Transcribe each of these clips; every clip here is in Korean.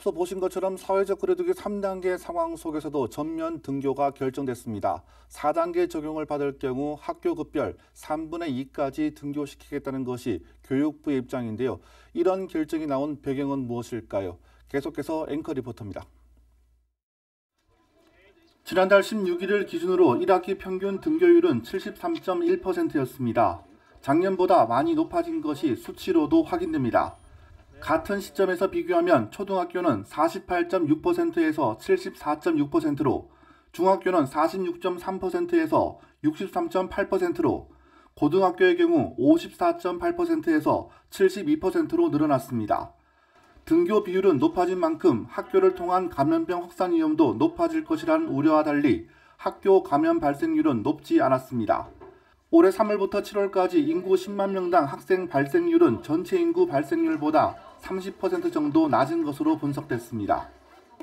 앞서 보신 것처럼 사회적 거리두기 3단계 상황 속에서도 전면 등교가 결정됐습니다. 4단계 적용을 받을 경우 학교 급별 3분의 2까지 등교시키겠다는 것이 교육부의 입장인데요. 이런 결정이 나온 배경은 무엇일까요? 계속해서 앵커 리포터입니다. 지난달 16일을 기준으로 1학기 평균 등교율은 73.1%였습니다. 작년보다 많이 높아진 것이 수치로도 확인됩니다. 같은 시점에서 비교하면 초등학교는 48.6%에서 74.6%로, 중학교는 46.3%에서 63.8%로, 고등학교의 경우 54.8%에서 72%로 늘어났습니다. 등교 비율은 높아진 만큼 학교를 통한 감염병 확산 위험도 높아질 것이라는 우려와 달리 학교 감염 발생률은 높지 않았습니다. 올해 3월부터 7월까지 인구 10만 명당 학생 발생률은 전체 인구 발생률보다 30% 정도 낮은 것으로 분석됐습니다.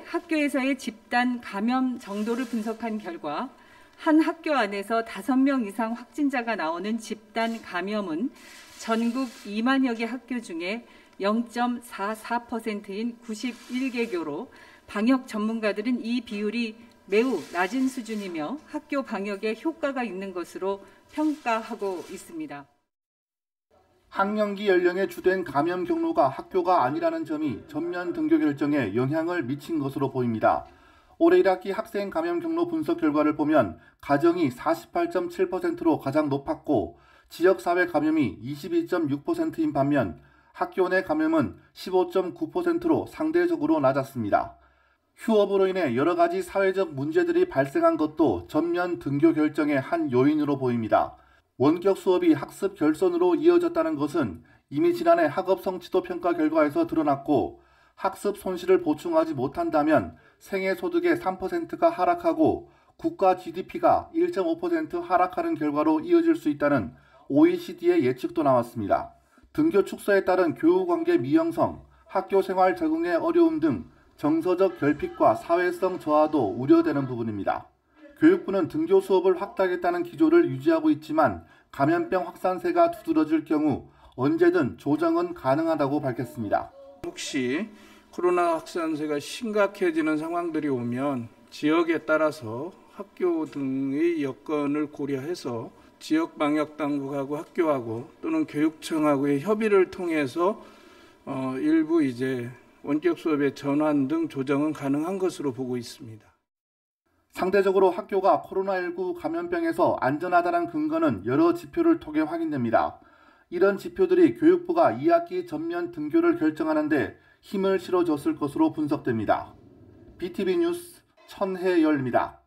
학교에서의 집단 감염 정도를 분석한 결과 한 학교 안에서 5명 이상 확진자가 나오는 집단 감염은 전국 2만여 개 학교 중에 0.44%인 91개교로 방역 전문가들은 이 비율이 매우 낮은 수준이며 학교 방역에 효과가 있는 것으로 평가하고 있습니다. 학령기 연령의 주된 감염 경로가 학교가 아니라는 점이 전면 등교 결정에 영향을 미친 것으로 보입니다. 올해 1학기 학생 감염 경로 분석 결과를 보면 가정이 48.7%로 가장 높았고 지역사회 감염이 22.6%인 반면 학교 내 감염은 15.9%로 상대적으로 낮았습니다. 휴업으로 인해 여러 가지 사회적 문제들이 발생한 것도 전면 등교 결정의 한 요인으로 보입니다. 원격 수업이 학습 결손으로 이어졌다는 것은 이미 지난해 학업 성취도 평가 결과에서 드러났고 학습 손실을 보충하지 못한다면 생애 소득의 3%가 하락하고 국가 GDP가 1.5% 하락하는 결과로 이어질 수 있다는 OECD의 예측도 나왔습니다. 등교 축소에 따른 교우관계 미형성, 학교 생활 적응의 어려움 등 정서적 결핍과 사회성 저하도 우려되는 부분입니다. 교육부는 등교 수업을 확대하겠다는 기조를 유지하고 있지만 감염병 확산세가 두드러질 경우 언제든 조정은 가능하다고 밝혔습니다. 혹시 코로나 확산세가 심각해지는 상황들이 오면 지역에 따라서 학교 등의 여건을 고려해서 지역 방역 당국하고 학교하고 또는 교육청하고의 협의를 통해서 일부 원격 수업의 전환 등 조정은 가능한 것으로 보고 있습니다. 상대적으로 학교가 코로나19 감염병에서 안전하다는 근거는 여러 지표를 통해 확인됩니다. 이런 지표들이 교육부가 2학기 전면 등교를 결정하는 데 힘을 실어줬을 것으로 분석됩니다. BTV 뉴스 천혜열입니다.